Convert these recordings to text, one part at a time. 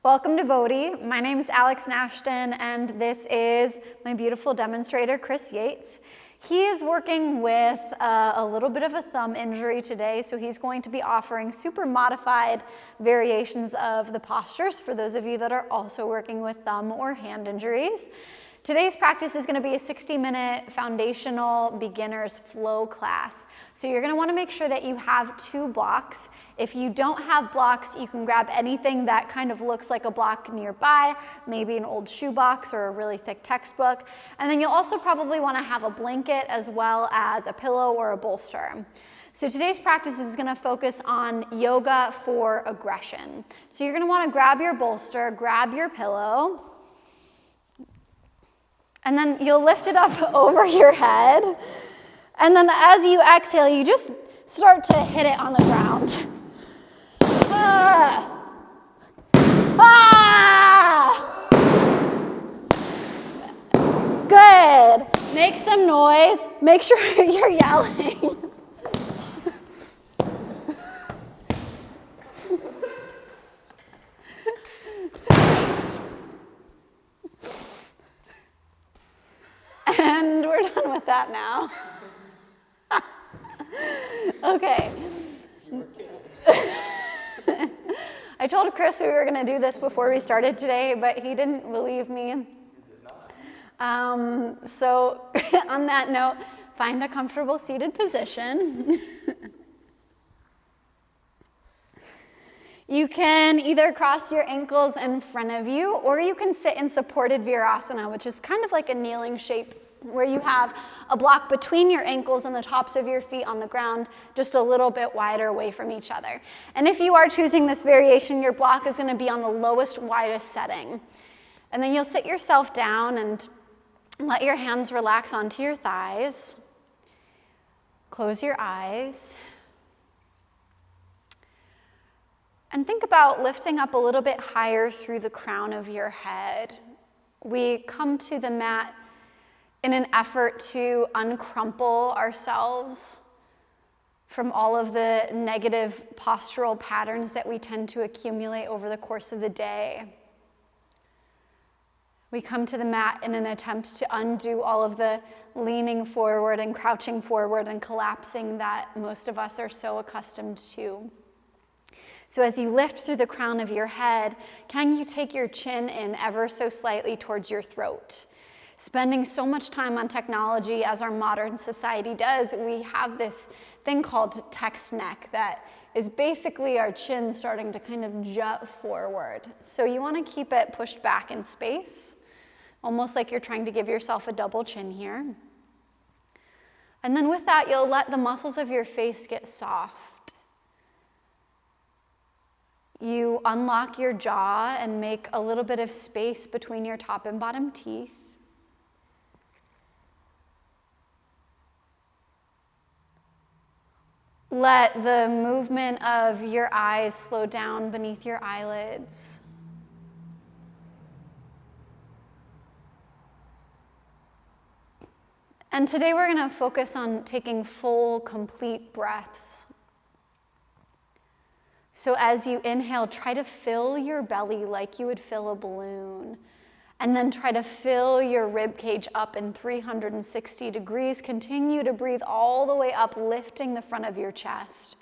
Welcome to BODHI. My name is Alex Nashton, and this is my beautiful demonstrator, Chris Yates. He is working with a little bit of a thumb injury today, so he's going to be offering super modified variations of the postures for those of you that are also working with thumb or hand injuries. Today's practice is going to be a 60-minute foundational beginner's flow class. So you're going to want to make sure that you have 2 blocks. If you don't have blocks, you can grab anything that kind of looks like a block nearby, maybe an old shoebox or a really thick textbook. And then you'll also probably want to have a blanket as well as a pillow or a bolster. So today's practice is going to focus on yoga for aggression. So you're going to want to grab your bolster, grab your pillow, and then you'll lift it up over your head. And then as you exhale, you just start to hit it on the ground. Ah! Ah! Good. Make some noise. Make sure you're yelling. And we're done with that now. Okay. I told Chris we were going to do this before we started today, but he didn't believe me. So on that note, find a comfortable seated position. You can either cross your ankles in front of you, or you can sit in supported virasana, which is kind of like a kneeling shape, where you have a block between your ankles and the tops of your feet on the ground, just a little bit wider away from each other. And if you are choosing this variation, your block is going to be on the lowest, widest setting. And then you'll sit yourself down and let your hands relax onto your thighs. Close your eyes. And think about lifting up a little bit higher through the crown of your head. We come to the mat in an effort to uncrumple ourselves from all of the negative postural patterns that we tend to accumulate over the course of the day. We come to the mat in an attempt to undo all of the leaning forward and crouching forward and collapsing that most of us are so accustomed to. So as you lift through the crown of your head, can you take your chin in ever so slightly towards your throat? Spending so much time on technology as our modern society does, we have this thing called text neck that is basically our chin starting to kind of jut forward. So you want to keep it pushed back in space, almost like you're trying to give yourself a double chin here. And then with that, you'll let the muscles of your face get soft. You unlock your jaw and make a little bit of space between your top and bottom teeth. Let the movement of your eyes slow down beneath your eyelids. And today we're going to focus on taking full, complete breaths. So as you inhale, try to fill your belly like you would fill a balloon. And then try to fill your rib cage up in 360 degrees. Continue to breathe all the way up, lifting the front of your chest.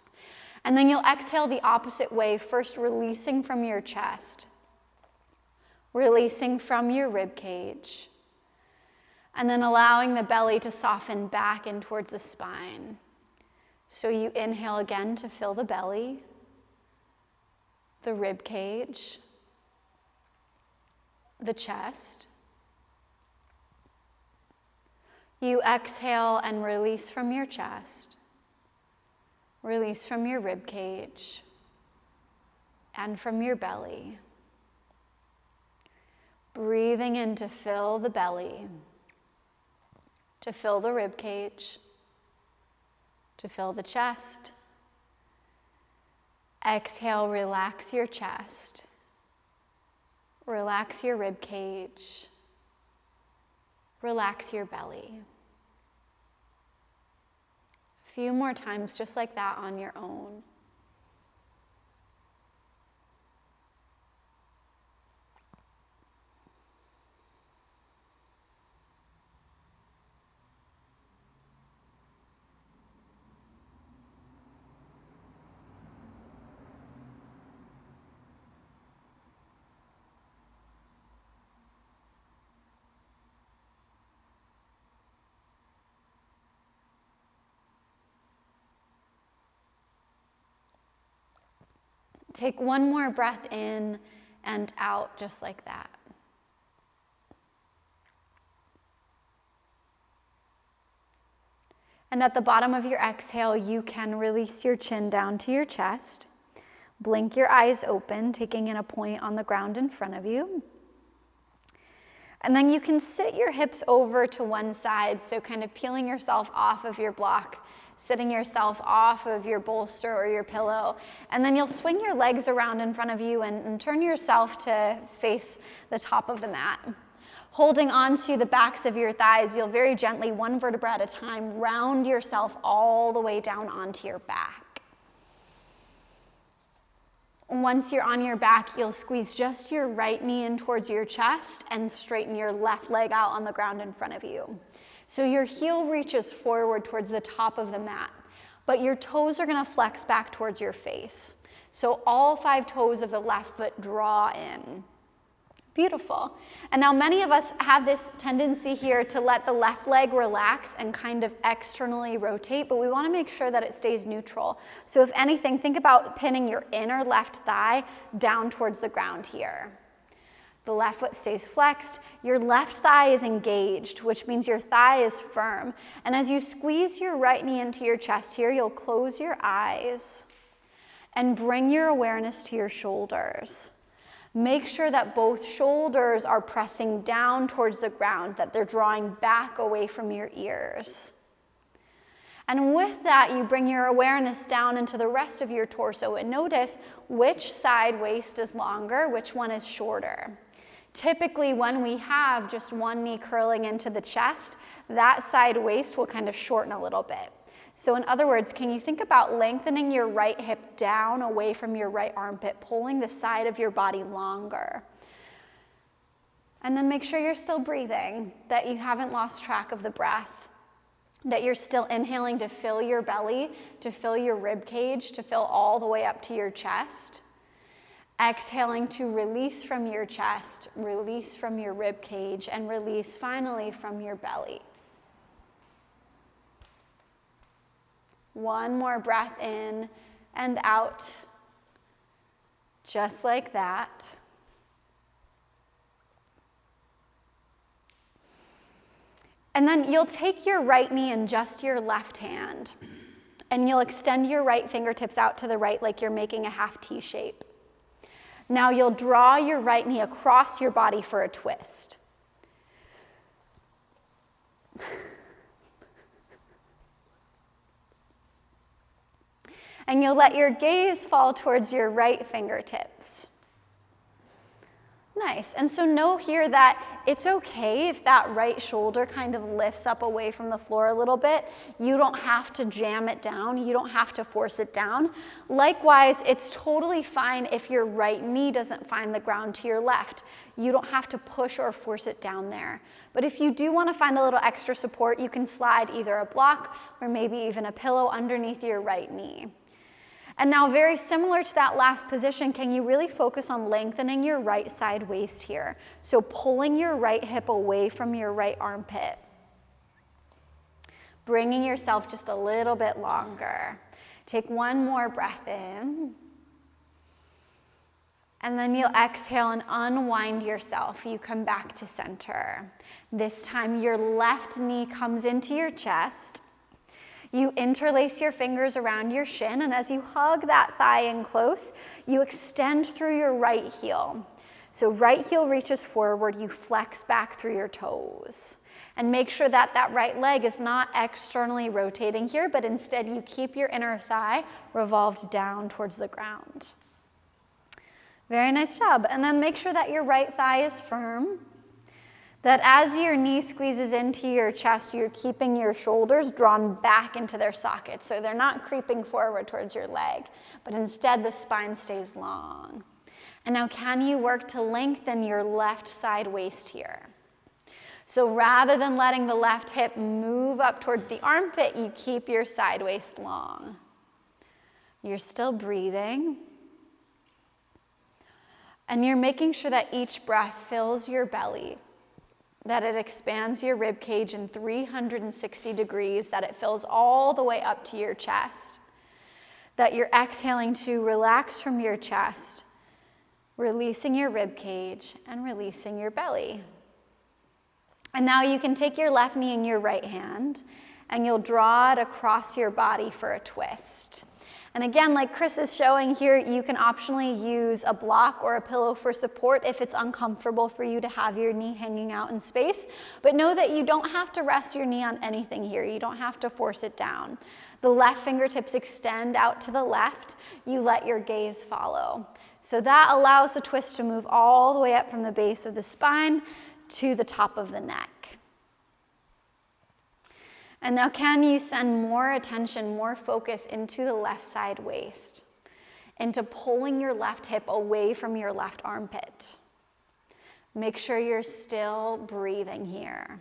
And then you'll exhale the opposite way, first releasing from your chest, releasing from your rib cage, and then allowing the belly to soften back in towards the spine. So you inhale again to fill the belly, the rib cage, the chest. You exhale and release from your chest, release from your rib cage, and from your belly. Breathing in to fill the belly, to fill the rib cage, to fill the chest. Exhale, relax your chest. Relax your rib cage. Relax your belly. A few more times just like that on your own. Take one more breath in and out, just like that. And at the bottom of your exhale, you can release your chin down to your chest. Blink your eyes open, taking in a point on the ground in front of you. And then you can sit your hips over to one side, so kind of peeling yourself off of your block, sitting yourself off of your bolster or your pillow. And then you'll swing your legs around in front of you and turn yourself to face the top of the mat. Holding onto the backs of your thighs, you'll very gently, one vertebra at a time, round yourself all the way down onto your back. Once you're on your back, you'll squeeze just your right knee in towards your chest and straighten your left leg out on the ground in front of you. So your heel reaches forward towards the top of the mat, but your toes are gonna flex back towards your face. So all 5 toes of the left foot draw in. Beautiful. And now many of us have this tendency here to let the left leg relax and kind of externally rotate, but we want to make sure that it stays neutral. So if anything, think about pinning your inner left thigh down towards the ground here. The left foot stays flexed, your left thigh is engaged, which means your thigh is firm. And as you squeeze your right knee into your chest here, you'll close your eyes and bring your awareness to your shoulders. Make sure that both shoulders are pressing down towards the ground, that they're drawing back away from your ears. And with that, you bring your awareness down into the rest of your torso and notice which side waist is longer, which one is shorter. Typically, when we have just one knee curling into the chest, that side waist will kind of shorten a little bit. So in other words, can you think about lengthening your right hip down away from your right armpit, pulling the side of your body longer? And then make sure you're still breathing, that you haven't lost track of the breath, that you're still inhaling to fill your belly, to fill your rib cage, to fill all the way up to your chest. Exhaling to release from your chest, release from your rib cage, and release finally from your belly. One more breath in and out, just like that. And then you'll take your right knee and just your left hand, and you'll extend your right fingertips out to the right like you're making a half T shape. Now you'll draw your right knee across your body for a twist. And you'll let your gaze fall towards your right fingertips. Nice. And so know here that it's okay if that right shoulder kind of lifts up away from the floor a little bit. You don't have to jam it down. You don't have to force it down. Likewise, it's totally fine if your right knee doesn't find the ground to your left. You don't have to push or force it down there. But if you do want to find a little extra support, you can slide either a block or maybe even a pillow underneath your right knee. And now, very similar to that last position, can you really focus on lengthening your right side waist here? So pulling your right hip away from your right armpit. Bringing yourself just a little bit longer. Take one more breath in. And then you'll exhale and unwind yourself. You come back to center. This time, your left knee comes into your chest. You interlace your fingers around your shin, and as you hug that thigh in close, you extend through your right heel. So right heel reaches forward, you flex back through your toes. And make sure that that right leg is not externally rotating here, but instead you keep your inner thigh revolved down towards the ground. Very nice job. And then make sure that your right thigh is firm. That as your knee squeezes into your chest, you're keeping your shoulders drawn back into their sockets. So they're not creeping forward towards your leg, but instead the spine stays long. And now can you work to lengthen your left side waist here? So rather than letting the left hip move up towards the armpit, you keep your side waist long. You're still breathing. And you're making sure that each breath fills your belly, that it expands your rib cage in 360 degrees, that it fills all the way up to your chest, that you're exhaling to relax from your chest, releasing your rib cage and releasing your belly. And now you can take your left knee in your right hand and you'll draw it across your body for a twist. And again, like Chris is showing here, you can optionally use a block or a pillow for support if it's uncomfortable for you to have your knee hanging out in space. But know that you don't have to rest your knee on anything here. You don't have to force it down. The left fingertips extend out to the left. You let your gaze follow. So that allows the twist to move all the way up from the base of the spine to the top of the neck. And now can you send more attention, more focus into the left side waist, into pulling your left hip away from your left armpit. Make sure you're still breathing here.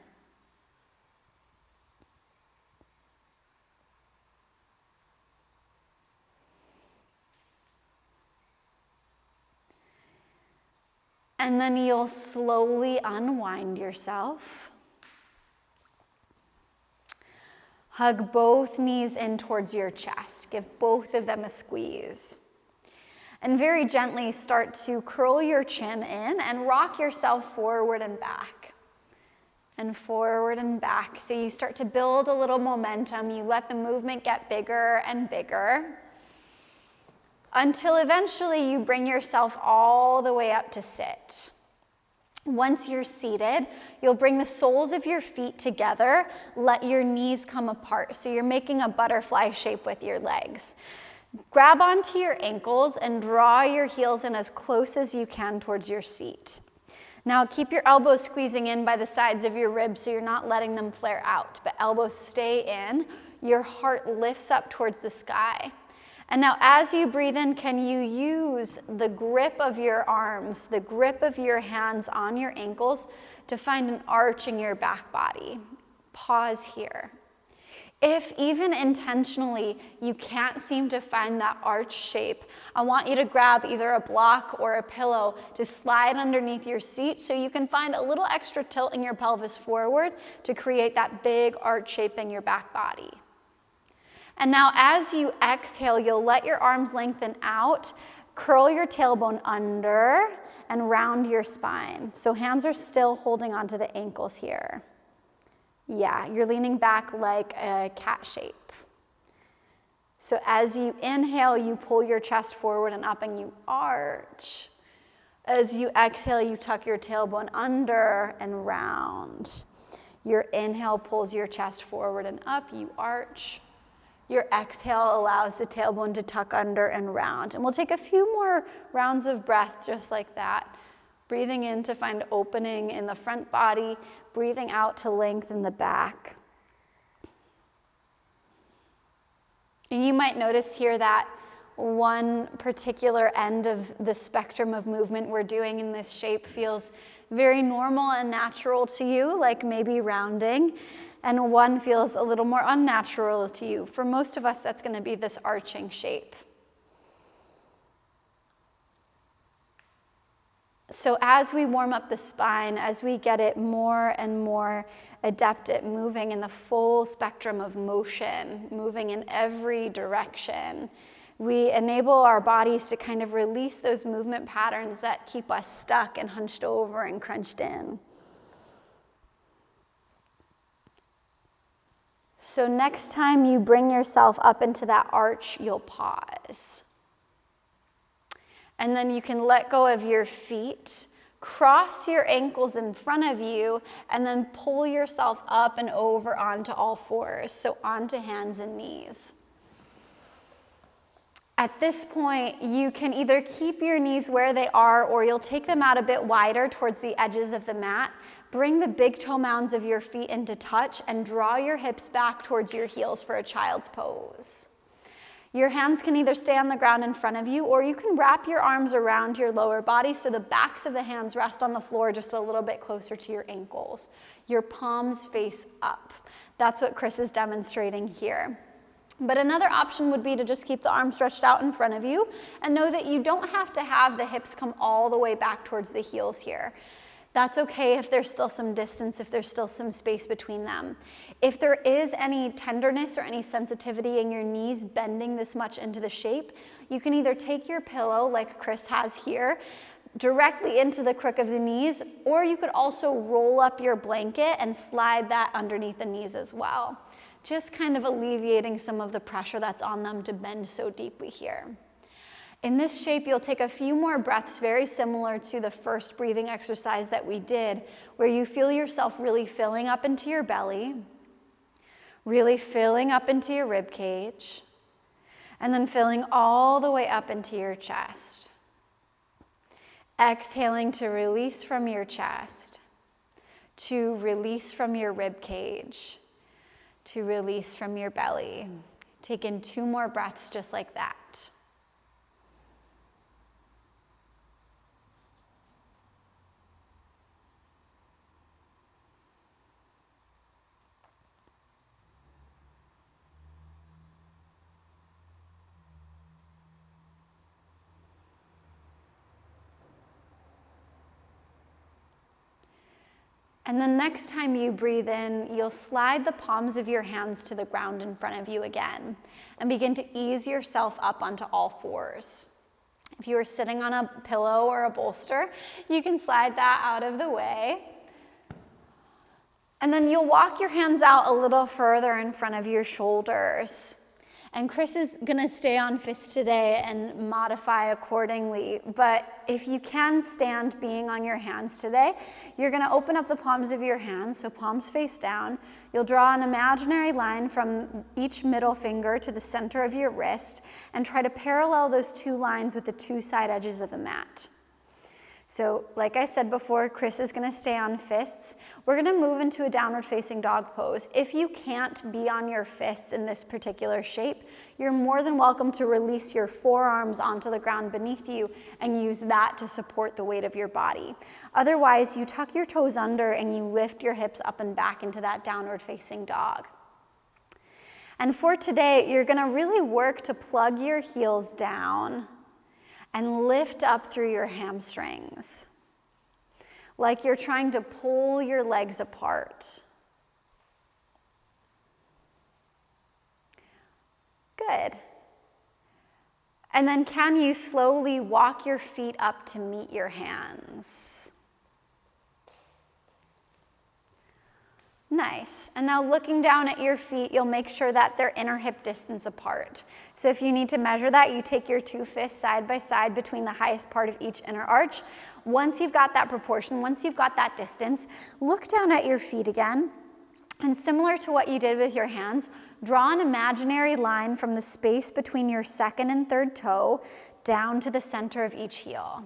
And then you'll slowly unwind yourself. Hug both knees in towards your chest. Give both of them a squeeze. And very gently start to curl your chin in and rock yourself forward and back. And forward and back. So you start to build a little momentum. You let the movement get bigger and bigger, until eventually you bring yourself all the way up to sit. Once you're seated, you'll bring the soles of your feet together, let your knees come apart. So you're making a butterfly shape with your legs. Grab onto your ankles and draw your heels in as close as you can towards your seat. Now keep your elbows squeezing in by the sides of your ribs so you're not letting them flare out, but elbows stay in. Your heart lifts up towards the sky. And now as you breathe in, can you use the grip of your arms, the grip of your hands on your ankles to find an arch in your back body? Pause here. If even intentionally you can't seem to find that arch shape, I want you to grab either a block or a pillow to slide underneath your seat so you can find a little extra tilt in your pelvis forward to create that big arch shape in your back body. And now as you exhale, you'll let your arms lengthen out, curl your tailbone under, and round your spine. So hands are still holding onto the ankles here. Yeah, you're leaning back like a cat shape. So as you inhale, you pull your chest forward and up and you arch. As you exhale, you tuck your tailbone under and round. Your inhale pulls your chest forward and up, you arch. Your exhale allows the tailbone to tuck under and round. And we'll take a few more rounds of breath just like that. Breathing in to find opening in the front body, breathing out to lengthen the back. And you might notice here that one particular end of the spectrum of movement we're doing in this shape feels very normal and natural to you, like maybe rounding, and one feels a little more unnatural to you. For most of us, that's going to be this arching shape. So as we warm up the spine, as we get it more and more adept at moving in the full spectrum of motion, moving in every direction, we enable our bodies to kind of release those movement patterns that keep us stuck and hunched over and crunched in. So next time you bring yourself up into that arch, you'll pause. And then you can let go of your feet, cross your ankles in front of you, and then pull yourself up and over onto all fours, so onto hands and knees. At this point, you can either keep your knees where they are or you'll take them out a bit wider towards the edges of the mat. Bring the big toe mounds of your feet into touch and draw your hips back towards your heels for a child's pose. Your hands can either stay on the ground in front of you or you can wrap your arms around your lower body so the backs of the hands rest on the floor just a little bit closer to your ankles. Your palms face up. That's what Chris is demonstrating here. But another option would be to just keep the arms stretched out in front of you and know that you don't have to have the hips come all the way back towards the heels here. That's okay if there's still some distance, if there's still some space between them. If there is any tenderness or any sensitivity in your knees bending this much into the shape, you can either take your pillow, like Chris has here, directly into the crook of the knees, or you could also roll up your blanket and slide that underneath the knees as well. Just kind of alleviating some of the pressure that's on them to bend so deeply here. In this shape, you'll take a few more breaths, very similar to the first breathing exercise that we did, where you feel yourself really filling up into your belly, really filling up into your rib cage, and then filling all the way up into your chest. Exhaling to release from your chest, to release from your rib cage, to release from your belly. Take in 2 more breaths just like that. And then next time you breathe in, you'll slide the palms of your hands to the ground in front of you again and begin to ease yourself up onto all fours. If you are sitting on a pillow or a bolster, you can slide that out of the way. And then you'll walk your hands out a little further in front of your shoulders. And Chris is gonna stay on fists today and modify accordingly, but if you can stand being on your hands today, you're gonna open up the palms of your hands, so palms face down. You'll draw an imaginary line from each middle finger to the center of your wrist and try to parallel those 2 lines with the 2 side edges of the mat. So like I said before, Chris is gonna stay on fists. We're gonna move into a downward facing dog pose. If you can't be on your fists in this particular shape, you're more than welcome to release your forearms onto the ground beneath you and use that to support the weight of your body. Otherwise, you tuck your toes under and you lift your hips up and back into that downward facing dog. And for today, you're gonna really work to plug your heels down and lift up through your hamstrings, like you're trying to pull your legs apart. Good. And then can you slowly walk your feet up to meet your hands? Nice. And now looking down at your feet, you'll make sure that they're inner hip distance apart. So if you need to measure that, you take your 2 fists side by side between the highest part of each inner arch. Once you've got that proportion, once you've got that distance, look down at your feet again. And similar to what you did with your hands, draw an imaginary line from the space between your 2nd and 3rd toe down to the center of each heel.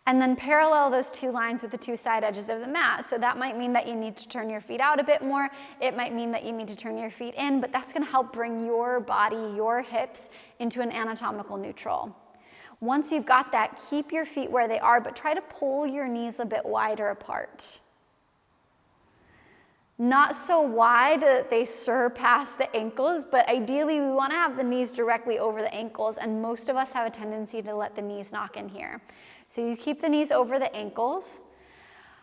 And then parallel those 2 lines with the 2 side edges of the mat. So that might mean that you need to turn your feet out a bit more. It might mean that you need to turn your feet in, but that's gonna help bring your body, your hips, into an anatomical neutral. Once you've got that, keep your feet where they are, but try to pull your knees a bit wider apart. Not so wide that they surpass the ankles, but ideally we wanna have the knees directly over the ankles, and most of us have a tendency to let the knees knock in here. So you keep the knees over the ankles,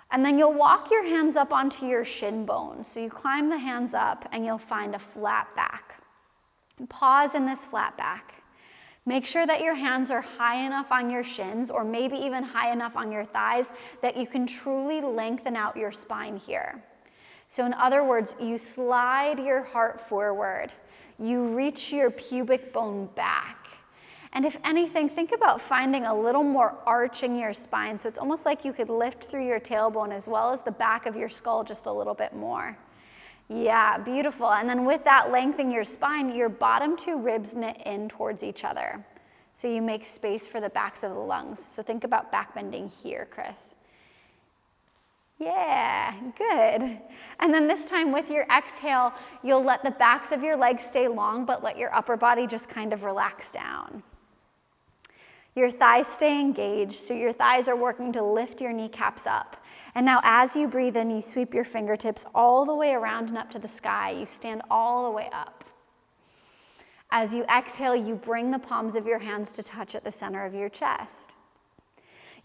and then you'll walk your hands up onto your shin bones. So you climb the hands up and you'll find a flat back. Pause in this flat back. Make sure that your hands are high enough on your shins, or maybe even high enough on your thighs, that you can truly lengthen out your spine here. So in other words, you slide your heart forward. You reach your pubic bone back. And if anything, think about finding a little more arch in your spine. So it's almost like you could lift through your tailbone as well as the back of your skull just a little bit more. Yeah, beautiful. And then with that length in your spine, your bottom 2 ribs knit in towards each other. So you make space for the backs of the lungs. So think about back bending here, Chris. Yeah, good. And then this time with your exhale, you'll let the backs of your legs stay long, but let your upper body just kind of relax down. Your thighs stay engaged, so your thighs are working to lift your kneecaps up. And now as you breathe in, you sweep your fingertips all the way around and up to the sky. You stand all the way up. As you exhale, you bring the palms of your hands to touch at the center of your chest.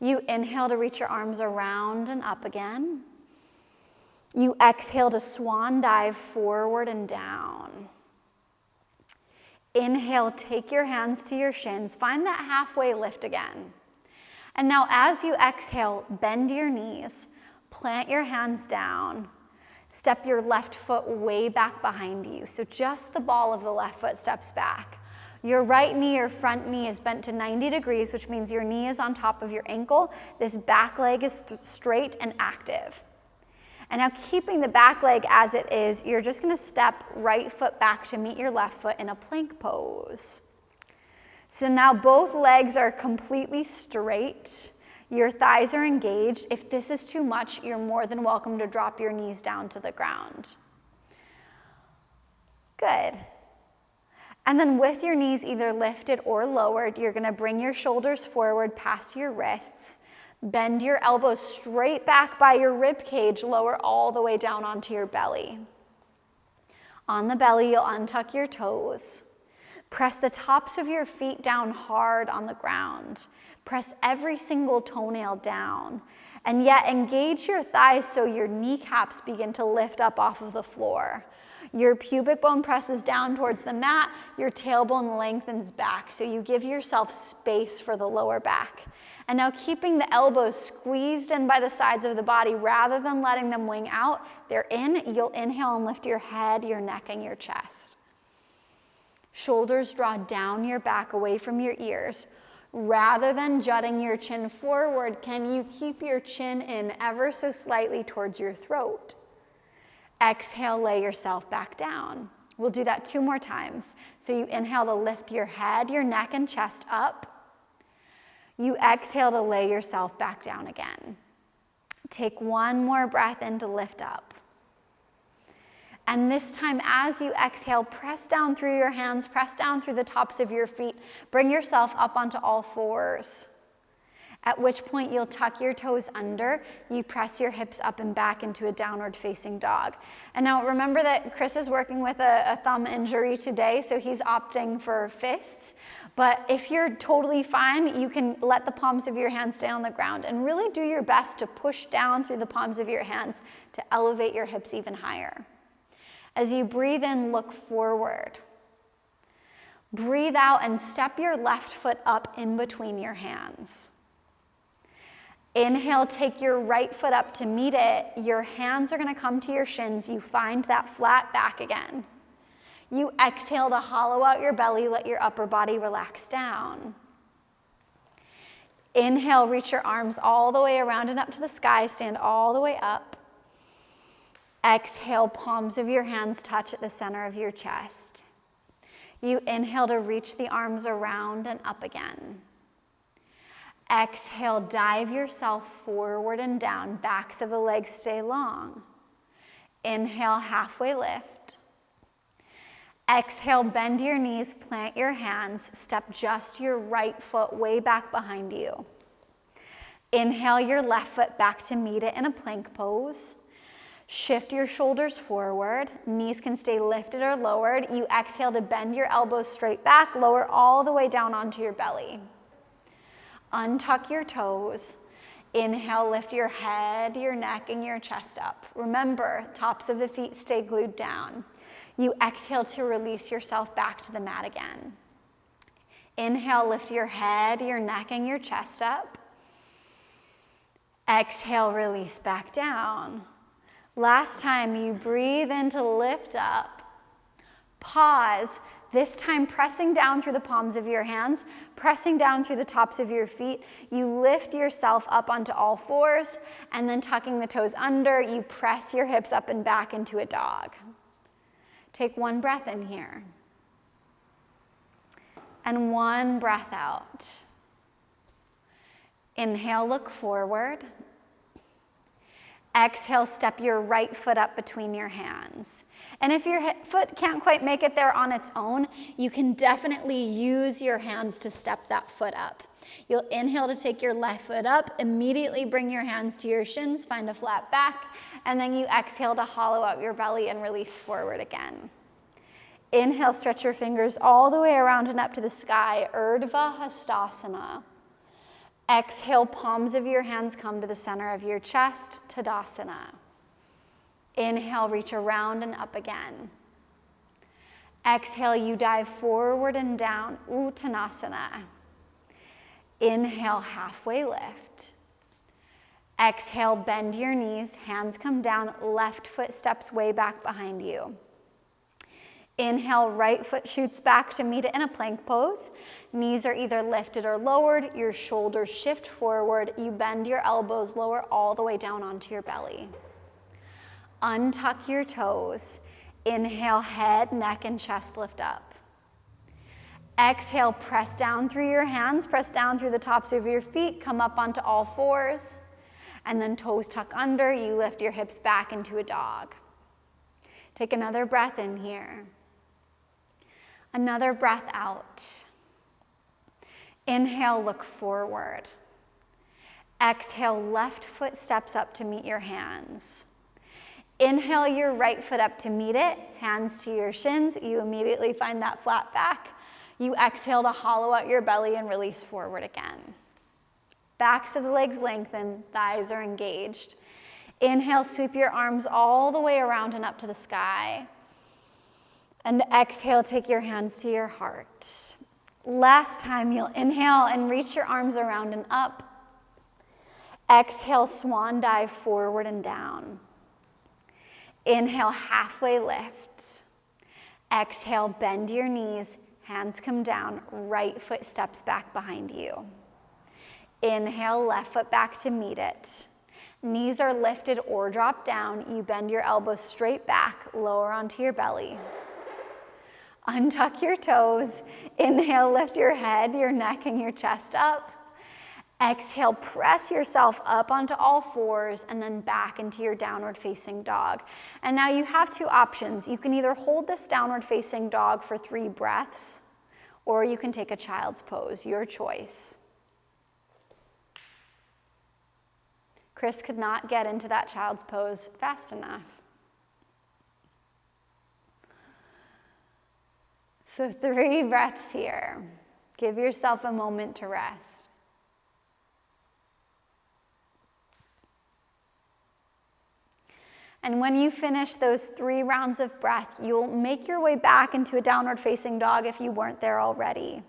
You inhale to reach your arms around and up again. You exhale to swan dive forward and down. Inhale, take your hands to your shins. Find that halfway lift again. And now as you exhale, bend your knees, plant your hands down, step your left foot way back behind you. So just the ball of the left foot steps back. Your right knee or front knee is bent to 90 degrees, which means your knee is on top of your ankle. This back leg is straight and active. And now keeping the back leg as it is, you're just gonna step right foot back to meet your left foot in a plank pose. So now both legs are completely straight. Your thighs are engaged. If this is too much, you're more than welcome to drop your knees down to the ground. Good. And then with your knees either lifted or lowered, you're gonna bring your shoulders forward past your wrists, bend your elbows straight back by your rib cage, lower all the way down onto your belly. On the belly, you'll untuck your toes. Press the tops of your feet down hard on the ground. Press every single toenail down. And yet engage your thighs so your kneecaps begin to lift up off of the floor. Your pubic bone presses down towards the mat, your tailbone lengthens back, so you give yourself space for the lower back. And now keeping the elbows squeezed in by the sides of the body rather than letting them wing out, they're in. You'll inhale and lift your head, your neck, and your chest. Shoulders draw down your back away from your ears. Rather than jutting your chin forward, can you keep your chin in ever so slightly towards your throat? Exhale, lay yourself back down. We'll do that 2 more times. So you inhale to lift your head, your neck, and chest up. You exhale to lay yourself back down again. Take 1 more breath in to lift up. And this time, as you exhale, press down through your hands, press down through the tops of your feet. Bring yourself up onto all fours. At which point you'll tuck your toes under, you press your hips up and back into a downward facing dog. And now remember that Chris is working with a thumb injury today, so he's opting for fists. But if you're totally fine, you can let the palms of your hands stay on the ground and really do your best to push down through the palms of your hands to elevate your hips even higher. As you breathe in, look forward. Breathe out and step your left foot up in between your hands. Inhale, take your right foot up to meet it. Your hands are gonna come to your shins. You find that flat back again. You exhale to hollow out your belly, let your upper body relax down. Inhale, reach your arms all the way around and up to the sky, stand all the way up. Exhale, palms of your hands touch at the center of your chest. You inhale to reach the arms around and up again. Exhale, dive yourself forward and down. Backs of the legs stay long. Inhale, halfway lift. Exhale, bend your knees, plant your hands, step just your right foot way back behind you. Inhale your left foot back to meet it in a plank pose. Shift your shoulders forward. Knees can stay lifted or lowered. You exhale to bend your elbows straight back, lower all the way down onto your belly. Untuck your toes. Inhale, lift your head, your neck, and your chest up. Remember, tops of the feet stay glued down. You exhale to release yourself back to the mat again. Inhale, lift your head, your neck, and your chest up. Exhale, release back down. Last time, you breathe in to lift up. Pause. This time, pressing down through the palms of your hands, pressing down through the tops of your feet. You lift yourself up onto all fours, and then tucking the toes under, you press your hips up and back into a dog. Take 1 breath in here. And 1 breath out. Inhale, look forward. Exhale, step your right foot up between your hands. And if your foot can't quite make it there on its own, you can definitely use your hands to step that foot up. You'll inhale to take your left foot up, immediately bring your hands to your shins, find a flat back, and then you exhale to hollow out your belly and release forward again. Inhale, stretch your fingers all the way around and up to the sky, Urdhva Hastasana. Exhale, palms of your hands come to the center of your chest, Tadasana. Inhale, reach around and up again. Exhale, you dive forward and down, Uttanasana. Inhale, halfway lift. Exhale, bend your knees, hands come down, left foot steps way back behind you. Inhale, right foot shoots back to meet it in a plank pose. Knees are either lifted or lowered, your shoulders shift forward, you bend your elbows, lower all the way down onto your belly. Untuck your toes. Inhale, head, neck, and chest lift up. Exhale, press down through your hands, press down through the tops of your feet, come up onto all fours, and then toes tuck under, you lift your hips back into a dog. Take another breath in here. Another breath out. Inhale, look forward. Exhale, left foot steps up to meet your hands. Inhale your right foot up to meet it, hands to your shins. You immediately find that flat back. You exhale to hollow out your belly and release forward again. Backs of the legs lengthen, thighs are engaged. Inhale, sweep your arms all the way around and up to the sky. And exhale, take your hands to your heart. Last time, you'll inhale and reach your arms around and up. Exhale, swan dive forward and down. Inhale, halfway lift. Exhale, bend your knees, hands come down, right foot steps back behind you. Inhale, left foot back to meet it. Knees are lifted or drop down. You bend your elbows straight back, lower onto your belly. Untuck your toes. Inhale, lift your head, your neck, and your chest up. Exhale, press yourself up onto all fours and then back into your downward facing dog. And now you have two options. You can either hold this downward facing dog for 3 breaths, or you can take a child's pose, your choice. Chris could not get into that child's pose fast enough. So 3 breaths here. Give yourself a moment to rest. And when you finish those 3 rounds of breath, you'll make your way back into a downward facing dog if you weren't there already.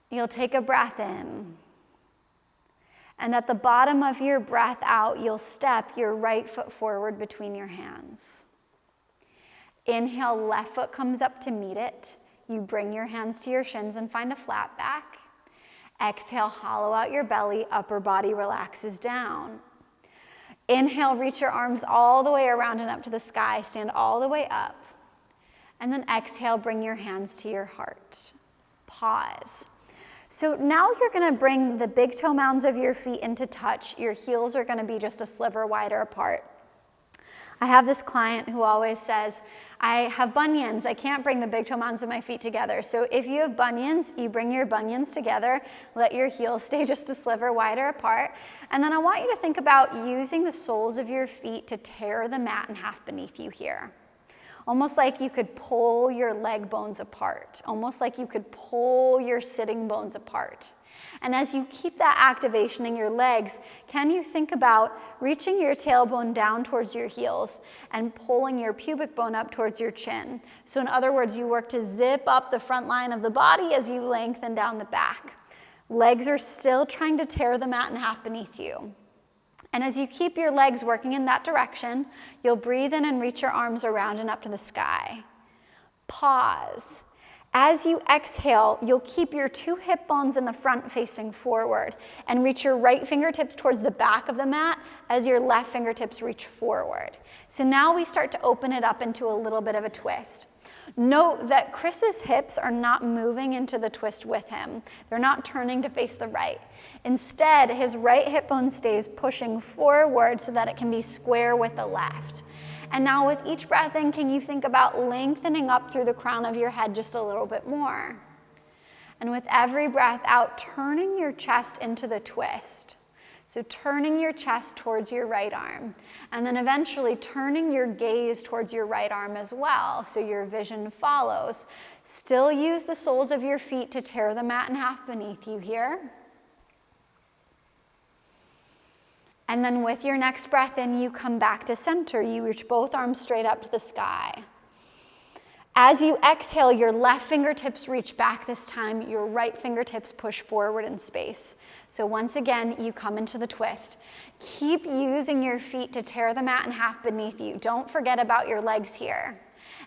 You'll take a breath in. And at the bottom of your breath out, you'll step your right foot forward between your hands. Inhale, left foot comes up to meet it. You bring your hands to your shins and find a flat back. Exhale, hollow out your belly, upper body relaxes down. Inhale, reach your arms all the way around and up to the sky, stand all the way up. And then exhale, bring your hands to your heart. Pause. So now you're gonna bring the big toe mounds of your feet into touch. Your heels are gonna be just a sliver wider apart. I have this client who always says, I have bunions. I can't bring the big toe mounds of my feet together. So if you have bunions, you bring your bunions together, let your heels stay just a sliver wider apart. And then I want you to think about using the soles of your feet to tear the mat in half beneath you here. Almost like you could pull your leg bones apart. Almost like you could pull your sitting bones apart. And as you keep that activation in your legs, can you think about reaching your tailbone down towards your heels and pulling your pubic bone up towards your chin? So in other words, you work to zip up the front line of the body as you lengthen down the back. Legs are still trying to tear the mat in half beneath you. And as you keep your legs working in that direction, you'll breathe in and reach your arms around and up to the sky. Pause. As you exhale, you'll keep your 2 hip bones in the front facing forward and reach your right fingertips towards the back of the mat as your left fingertips reach forward. So now we start to open it up into a little bit of a twist. Note that Chris's hips are not moving into the twist with him. They're not turning to face the right. Instead, his right hip bone stays pushing forward so that it can be square with the left. And now with each breath in, can you think about lengthening up through the crown of your head just a little bit more? And with every breath out, turning your chest into the twist. So turning your chest towards your right arm, and then eventually turning your gaze towards your right arm as well, so your vision follows. Still use the soles of your feet to tear the mat in half beneath you here. And then with your next breath in, you come back to center. You reach both arms straight up to the sky. As you exhale, your left fingertips reach back this time. Your right fingertips push forward in space. So once again, you come into the twist. Keep using your feet to tear the mat in half beneath you. Don't forget about your legs here.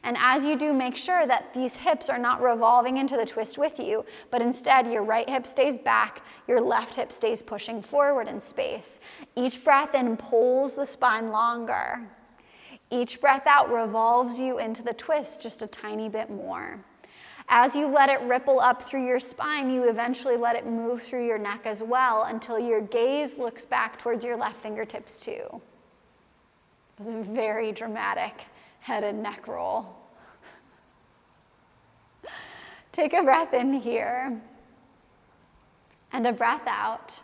And as you do, make sure that these hips are not revolving into the twist with you, but instead your right hip stays back, your left hip stays pushing forward in space. Each breath in pulls the spine longer. Each breath out revolves you into the twist just a tiny bit more. As you let it ripple up through your spine, you eventually let it move through your neck as well until your gaze looks back towards your left fingertips too. It was a very dramatic head and neck roll. Take a breath in here and a breath out.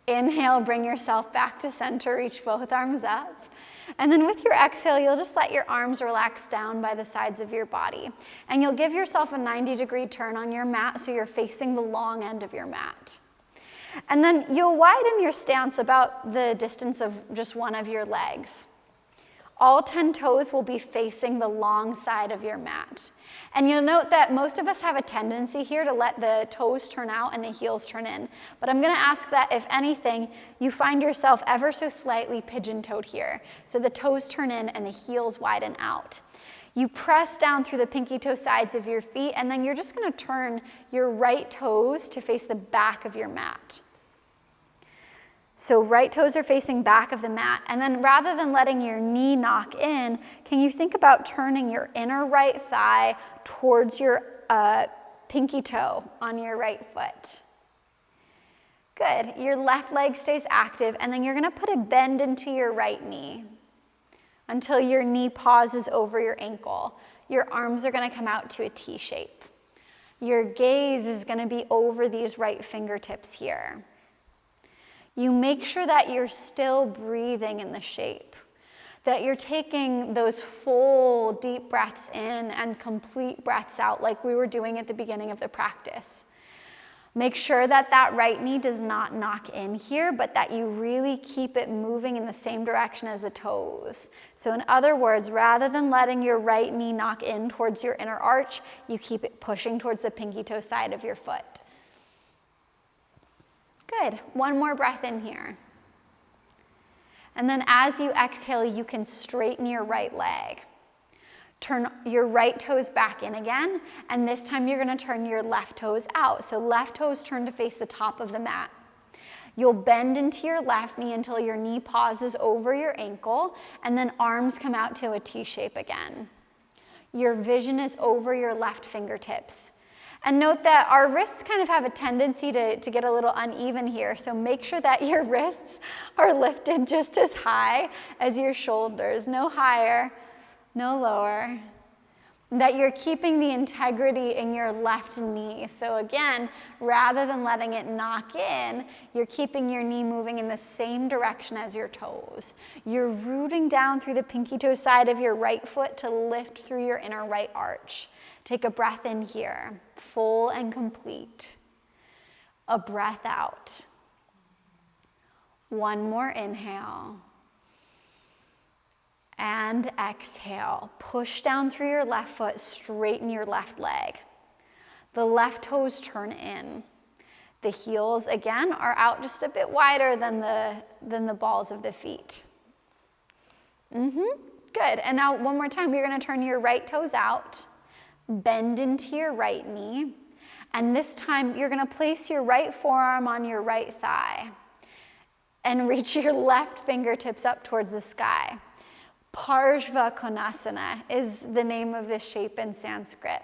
Inhale, bring yourself back to center, reach both arms up. And then with your exhale, you'll just let your arms relax down by the sides of your body. And you'll give yourself a 90-degree turn on your mat so you're facing the long end of your mat. And then you'll widen your stance about the distance of just one of your legs. All 10 toes will be facing the long side of your mat. And you'll note that most of us have a tendency here to let the toes turn out and the heels turn in. But I'm gonna ask that if anything, you find yourself ever so slightly pigeon-toed here. So the toes turn in and the heels widen out. You press down through the pinky toe sides of your feet, and then you're just gonna turn your right toes to face the back of your mat. So right toes are facing back of the mat, and then rather than letting your knee knock in, can you think about turning your inner right thigh towards your pinky toe on your right foot? Good, your left leg stays active, and then you're gonna put a bend into your right knee until your knee pauses over your ankle. Your arms are gonna come out to a T shape. Your gaze is gonna be over these right fingertips here. You make sure that you're still breathing in the shape, that you're taking those full deep breaths in and complete breaths out like we were doing at the beginning of the practice. Make sure that that right knee does not knock in here, but that you really keep it moving in the same direction as the toes. So in other words, rather than letting your right knee knock in towards your inner arch, you keep it pushing towards the pinky toe side of your foot. Good, one more breath in here. And then as you exhale, you can straighten your right leg. Turn your right toes back in again, and this time you're gonna turn your left toes out. So left toes turn to face the top of the mat. You'll bend into your left knee until your knee pauses over your ankle, and then arms come out to a T shape again. Your vision is over your left fingertips. And note that our wrists kind of have a tendency to get a little uneven here, so make sure that your wrists are lifted just as high as your shoulders, no higher, no lower. That you're keeping the integrity in your left knee. So again, rather than letting it knock in, you're keeping your knee moving in the same direction as your toes. You're rooting down through the pinky toe side of your right foot to lift through your inner right arch. Take a breath in here, full and complete. A breath out. One more inhale. And exhale. Push down through your left foot, straighten your left leg. The left toes turn in. The heels, again, are out just a bit wider than the balls of the feet. Good, and now one more time, you're gonna turn your right toes out, bend into your right knee, and this time you're gonna place your right forearm on your right thigh and reach your left fingertips up towards the sky. Parshva Konasana is the name of this shape in Sanskrit.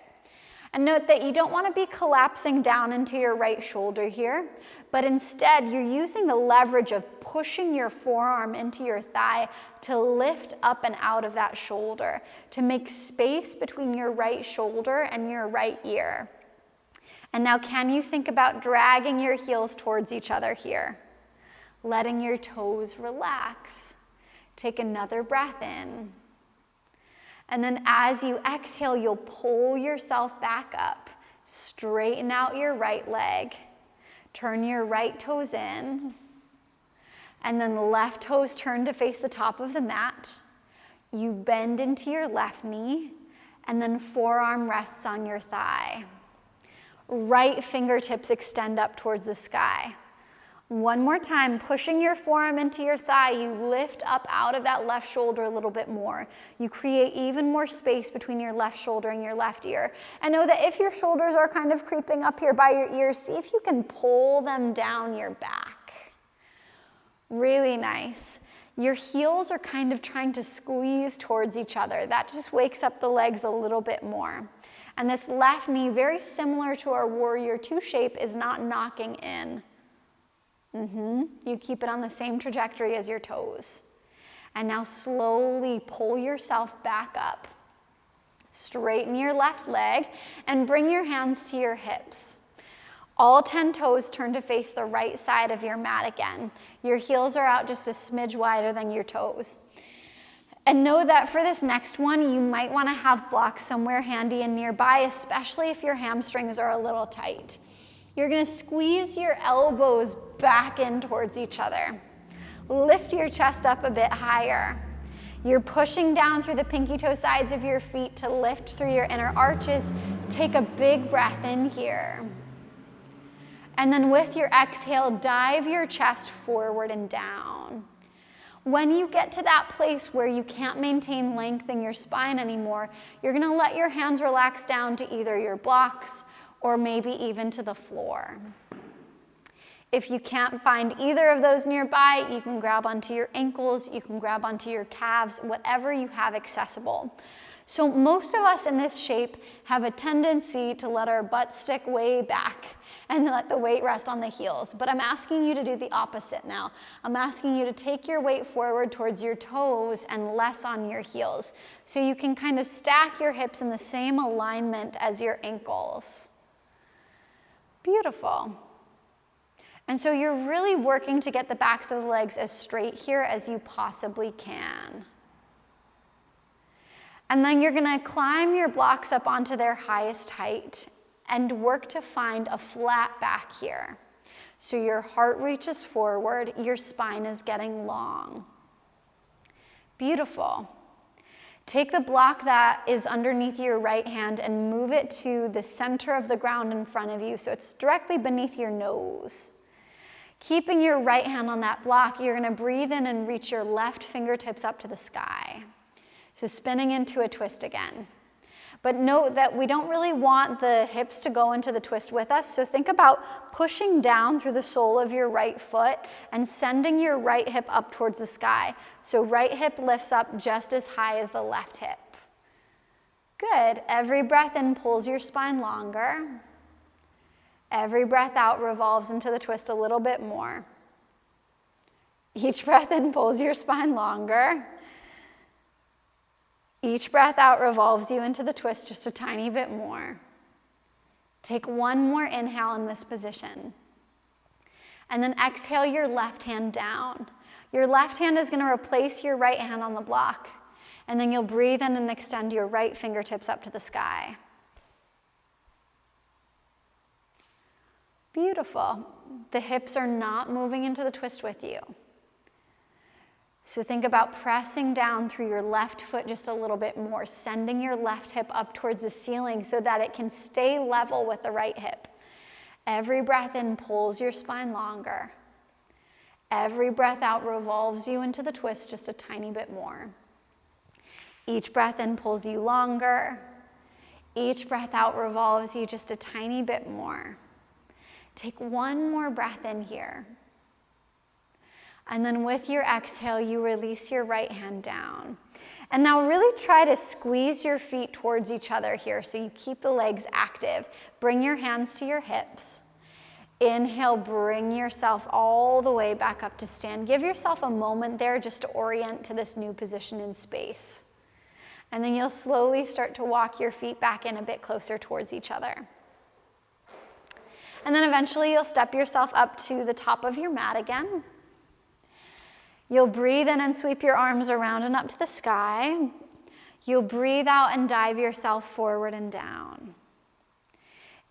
And note that you don't want to be collapsing down into your right shoulder here, but instead you're using the leverage of pushing your forearm into your thigh to lift up and out of that shoulder, to make space between your right shoulder and your right ear. And now can you think about dragging your heels towards each other here? Letting your toes relax. Take another breath in. And then as you exhale, you'll pull yourself back up. Straighten out your right leg. Turn your right toes in. And then the left toes turn to face the top of the mat. You bend into your left knee, and then forearm rests on your thigh. Right fingertips extend up towards the sky. One more time, pushing your forearm into your thigh, you lift up out of that left shoulder a little bit more. You create even more space between your left shoulder and your left ear. And know that if your shoulders are kind of creeping up here by your ears, see if you can pull them down your back. Really nice. Your heels are kind of trying to squeeze towards each other. That just wakes up the legs a little bit more. And this left knee, very similar to our warrior two shape, is not knocking in. You keep it on the same trajectory as your toes. And now slowly pull yourself back up. Straighten your left leg and bring your hands to your hips. All 10 toes turn to face the right side of your mat again. Your heels are out just a smidge wider than your toes. And know that for this next one, you might want to have blocks somewhere handy and nearby, especially if your hamstrings are a little tight. You're going to squeeze your elbows back in towards each other. Lift your chest up a bit higher. You're pushing down through the pinky toe sides of your feet to lift through your inner arches. Take a big breath in here. And then with your exhale, dive your chest forward and down. When you get to that place where you can't maintain length in your spine anymore, you're going to let your hands relax down to either your blocks or maybe even to the floor. If you can't find either of those nearby, you can grab onto your ankles, you can grab onto your calves, whatever you have accessible. So most of us in this shape have a tendency to let our butt stick way back and let the weight rest on the heels. But I'm asking you to do the opposite now. I'm asking you to take your weight forward towards your toes and less on your heels. So you can kind of stack your hips in the same alignment as your ankles. Beautiful. And so you're really working to get the backs of the legs as straight here as you possibly can. And then you're going to climb your blocks up onto their highest height and work to find a flat back here. So your heart reaches forward, your spine is getting long. Beautiful. Take the block that is underneath your right hand and move it to the center of the ground in front of you so it's directly beneath your nose. Keeping your right hand on that block, you're going to breathe in and reach your left fingertips up to the sky. So spinning into a twist again. But note that we don't really want the hips to go into the twist with us, so think about pushing down through the sole of your right foot and sending your right hip up towards the sky. So right hip lifts up just as high as the left hip. Good. Every breath in pulls your spine longer. Every breath out revolves into the twist a little bit more. Each breath in pulls your spine longer. Each breath out revolves you into the twist just a tiny bit more. Take one more inhale in this position. And then exhale your left hand down. Your left hand is going to replace your right hand on the block. And then you'll breathe in and extend your right fingertips up to the sky. Beautiful. The hips are not moving into the twist with you. So think about pressing down through your left foot just a little bit more, sending your left hip up towards the ceiling so that it can stay level with the right hip. Every breath in pulls your spine longer. Every breath out revolves you into the twist just a tiny bit more. Each breath in pulls you longer. Each breath out revolves you just a tiny bit more. Take one more breath in here. And then with your exhale, you release your right hand down. And now really try to squeeze your feet towards each other here so you keep the legs active. Bring your hands to your hips. Inhale, bring yourself all the way back up to stand. Give yourself a moment there just to orient to this new position in space. And then you'll slowly start to walk your feet back in a bit closer towards each other. And then eventually you'll step yourself up to the top of your mat again. You'll breathe in and sweep your arms around and up to the sky. You'll breathe out and dive yourself forward and down.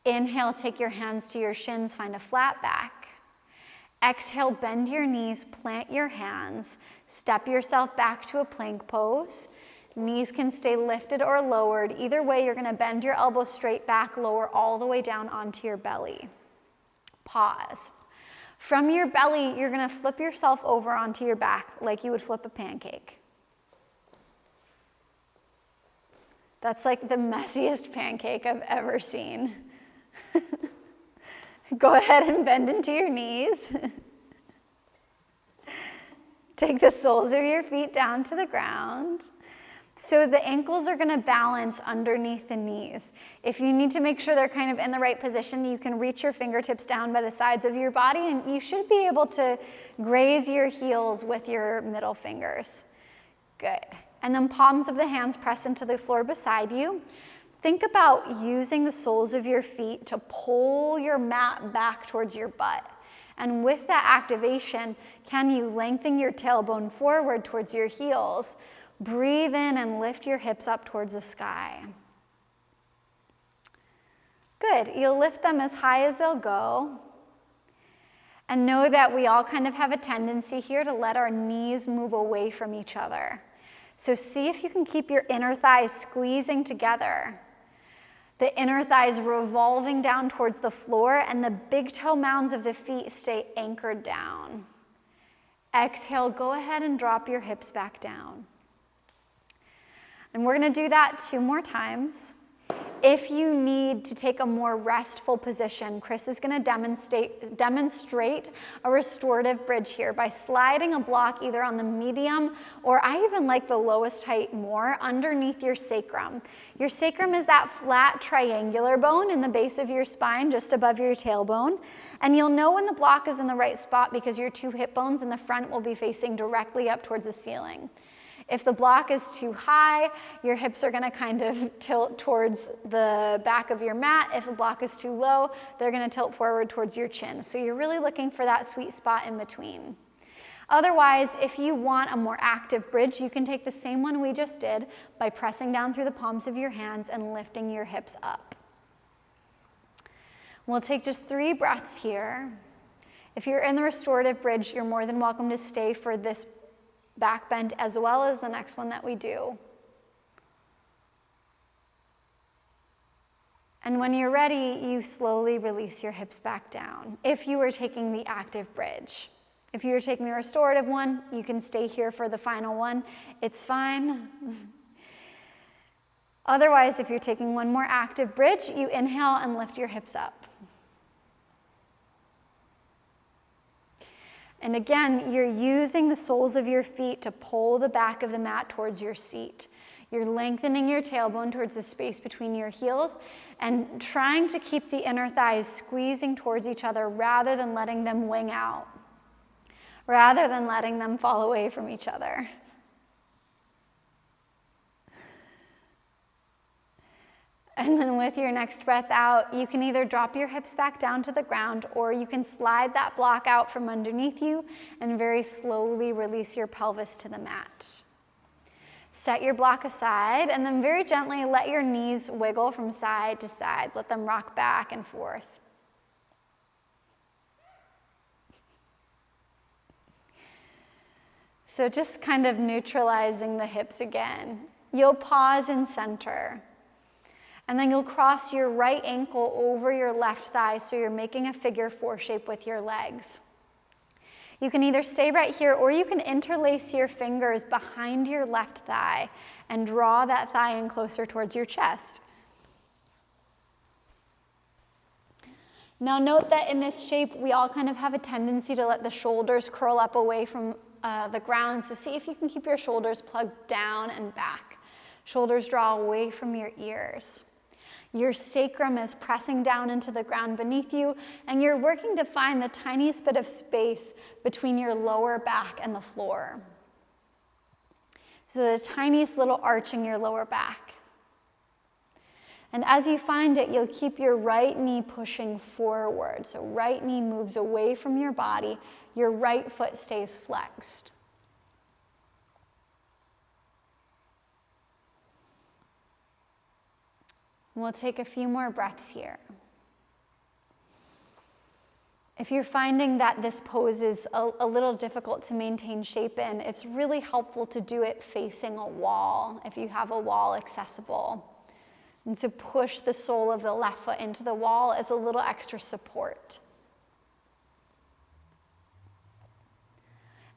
Inhale, take your hands to your shins, find a flat back. Exhale, bend your knees, plant your hands, step yourself back to a plank pose. Knees can stay lifted or lowered. Either way, you're gonna bend your elbows straight back, lower all the way down onto your belly. Pause. From your belly, you're gonna flip yourself over onto your back like you would flip a pancake. That's like the messiest pancake I've ever seen. Go ahead and bend into your knees. Take the soles of your feet down to the ground. So the ankles are gonna balance underneath the knees. If you need to make sure they're kind of in the right position, you can reach your fingertips down by the sides of your body, and you should be able to graze your heels with your middle fingers. Good. And then palms of the hands press into the floor beside you. Think about using the soles of your feet to pull your mat back towards your butt. And with that activation, can you lengthen your tailbone forward towards your heels? Breathe in and lift your hips up towards the sky. Good. You'll lift them as high as they'll go. And know that we all kind of have a tendency here to let our knees move away from each other. So see if you can keep your inner thighs squeezing together. The inner thighs revolving down towards the floor, and the big toe mounds of the feet stay anchored down. Exhale, go ahead and drop your hips back down. And we're gonna do that 2 more times. If you need to take a more restful position, Chris is gonna demonstrate a restorative bridge here by sliding a block either on the medium, or I even like the lowest height more, underneath your sacrum. Your sacrum is that flat triangular bone in the base of your spine, just above your tailbone. And you'll know when the block is in the right spot because your 2 hip bones in the front will be facing directly up towards the ceiling. If the block is too high, your hips are gonna kind of tilt towards the back of your mat. If the block is too low, they're gonna tilt forward towards your chin. So you're really looking for that sweet spot in between. Otherwise, if you want a more active bridge, you can take the same one we just did by pressing down through the palms of your hands and lifting your hips up. We'll take just 3 breaths here. If you're in the restorative bridge, you're more than welcome to stay for this back bend as well as the next one that we do. And when you're ready, you slowly release your hips back down. If you were taking the active bridge. If you were taking the restorative one, you can stay here for the final one. It's fine. Otherwise, if you're taking one more active bridge, you inhale and lift your hips up. And again, you're using the soles of your feet to pull the back of the mat towards your seat. You're lengthening your tailbone towards the space between your heels and trying to keep the inner thighs squeezing towards each other rather than letting them wing out, rather than letting them fall away from each other. And then with your next breath out, you can either drop your hips back down to the ground, or you can slide that block out from underneath you and very slowly release your pelvis to the mat. Set your block aside and then very gently let your knees wiggle from side to side. Let them rock back and forth. So just kind of neutralizing the hips again. You'll pause and center. And then you'll cross your right ankle over your left thigh so you're making a figure 4 shape with your legs. You can either stay right here or you can interlace your fingers behind your left thigh and draw that thigh in closer towards your chest. Now note that in this shape, we all kind of have a tendency to let the shoulders curl up away from the ground. So see if you can keep your shoulders plugged down and back. Shoulders draw away from your ears. Your sacrum is pressing down into the ground beneath you, and you're working to find the tiniest bit of space between your lower back and the floor. So the tiniest little arch in your lower back. And as you find it, you'll keep your right knee pushing forward. So right knee moves away from your body. Your right foot stays flexed. We'll take a few more breaths here. If you're finding that this pose is a little difficult to maintain shape in, it's really helpful to do it facing a wall, if you have a wall accessible. And to push the sole of the left foot into the wall as a little extra support.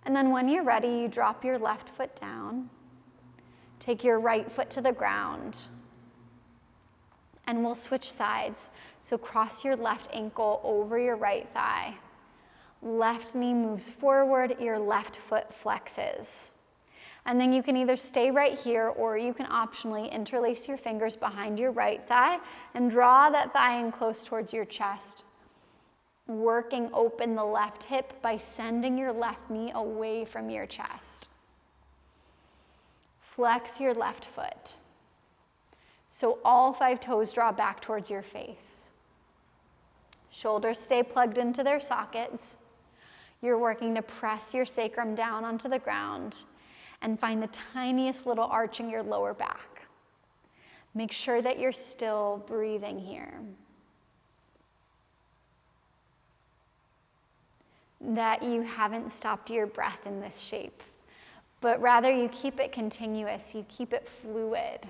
And then when you're ready, you drop your left foot down, take your right foot to the ground, and we'll switch sides. So cross your left ankle over your right thigh. Left knee moves forward, your left foot flexes. And then you can either stay right here or you can optionally interlace your fingers behind your right thigh and draw that thigh in close towards your chest, working open the left hip by sending your left knee away from your chest. Flex your left foot. So all 5 toes draw back towards your face. Shoulders stay plugged into their sockets. You're working to press your sacrum down onto the ground and find the tiniest little arch in your lower back. Make sure that you're still breathing here. That you haven't stopped your breath in this shape, but rather you keep it continuous, you keep it fluid.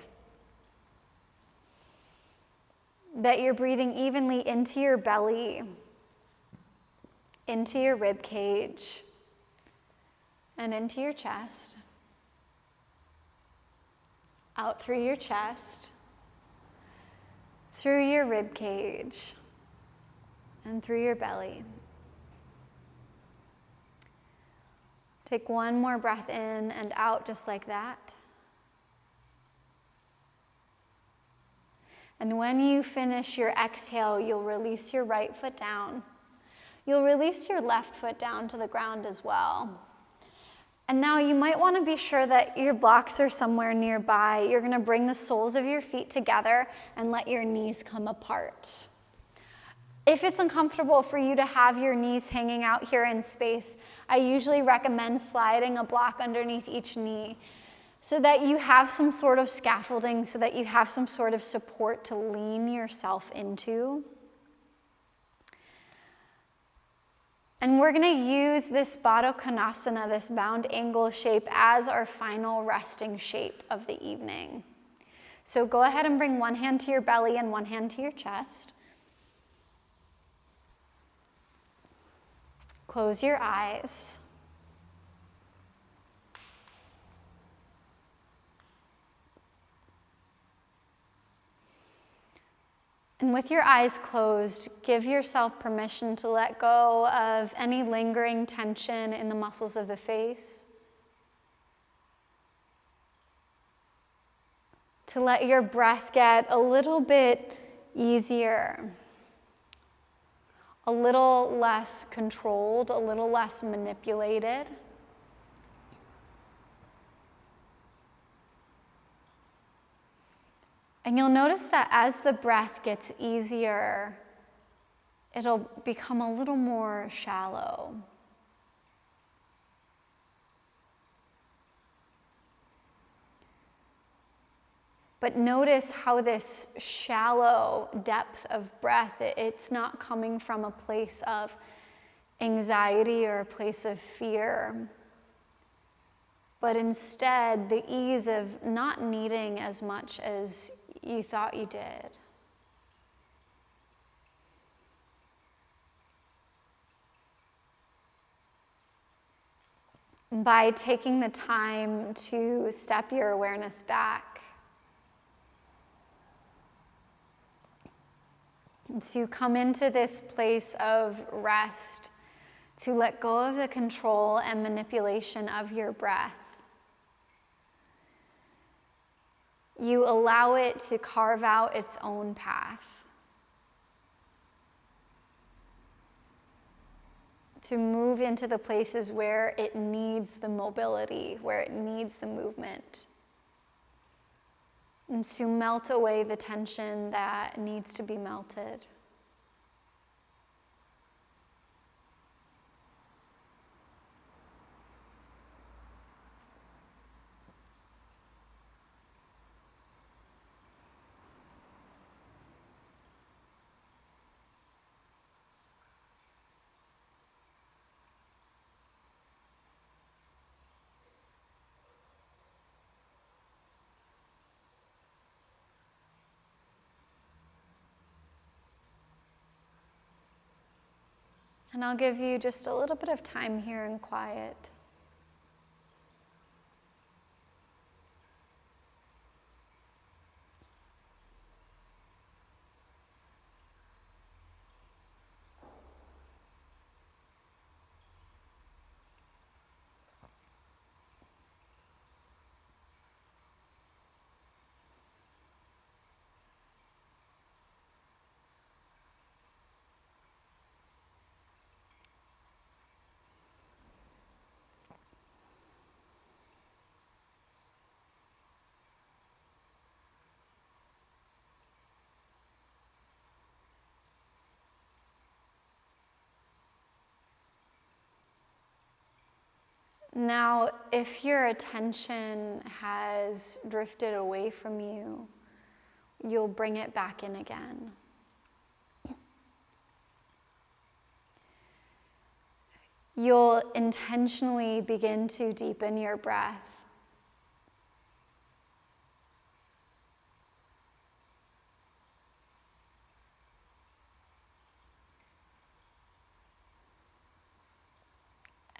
That you're breathing evenly into your belly, into your rib cage, and into your chest, out through your chest, through your rib cage, and through your belly. Take one more breath in and out just like that. And when you finish your exhale, you'll release your right foot down. You'll release your left foot down to the ground as well. And now you might want to be sure that your blocks are somewhere nearby. You're going to bring the soles of your feet together and let your knees come apart. If it's uncomfortable for you to have your knees hanging out here in space, I usually recommend sliding a block underneath each knee so that you have some sort of scaffolding, so that you have some sort of support to lean yourself into. And we're going to use this Baddha Konasana, this bound angle shape, as our final resting shape of the evening. So go ahead and bring one hand to your belly and one hand to your chest. Close your eyes. And with your eyes closed, give yourself permission to let go of any lingering tension in the muscles of the face. To let your breath get a little bit easier, a little less controlled, a little less manipulated. And you'll notice that as the breath gets easier, it'll become a little more shallow. But notice how this shallow depth of breath, it's not coming from a place of anxiety or a place of fear, but instead the ease of not needing as much as you thought you did. By taking the time to step your awareness back, to come into this place of rest, to let go of the control and manipulation of your breath. You allow it to carve out its own path, to move into the places where it needs the mobility, where it needs the movement, and to melt away the tension that needs to be melted. And I'll give you just a little bit of time here in quiet. Now, if your attention has drifted away from you, you'll bring it back in again. You'll intentionally begin to deepen your breath.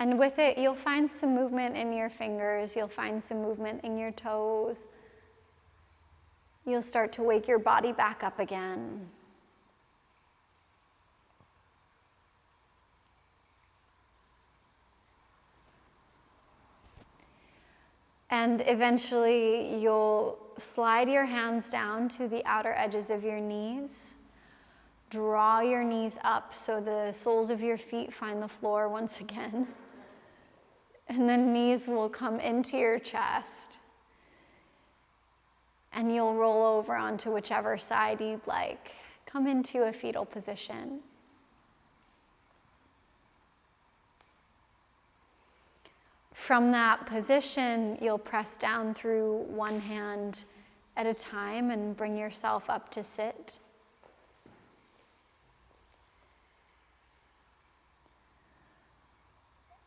And with it, you'll find some movement in your fingers, you'll find some movement in your toes. You'll start to wake your body back up again. And eventually, you'll slide your hands down to the outer edges of your knees. Draw your knees up so the soles of your feet find the floor once again. And then knees will come into your chest. And you'll roll over onto whichever side you'd like. Come into a fetal position. From that position, you'll press down through one hand at a time and bring yourself up to sit.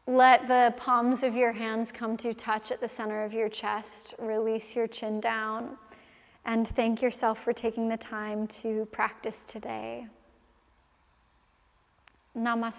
Let the palms of your hands come to touch at the center of your chest. Release your chin down and thank yourself for taking the time to practice today. Namaste.